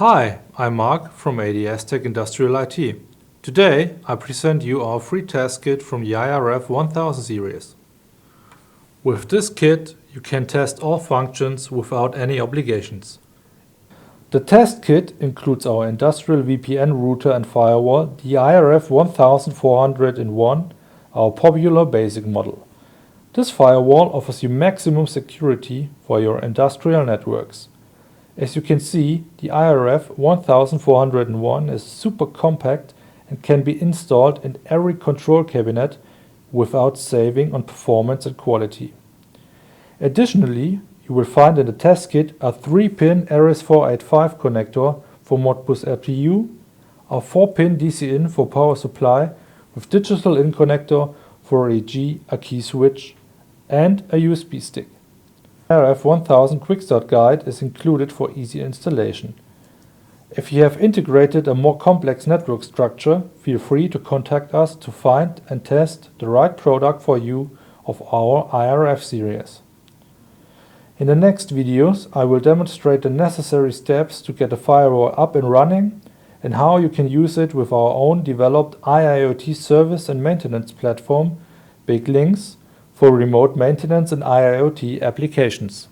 Hi, I'm Mark from ADS-TEC Industrial IT. Today I present you our free test kit from the IRF1000 series. With this kit you can test all functions without any obligations. The test kit includes our industrial VPN router and firewall, the IRF1401, our popular basic model. This firewall offers you maximum security for your industrial networks. As you can see, the IRF1401 is super compact and can be installed in every control cabinet without saving on performance and quality. Additionally, you will find in the test kit a 3-pin RS485 connector for Modbus RTU, a 4-pin DC-in for power supply with digital in connector for e.g. a key switch, and a USB stick. IRF1000 Quick Start Guide is included for easy installation. If you have integrated a more complex network structure, feel free to contact us to find and test the right product for you of our IRF series. In the next videos, I will demonstrate the necessary steps to get a firewall up and running and how you can use it with our own developed IoT service and maintenance platform, Big-LinX, for remote maintenance and IoT applications.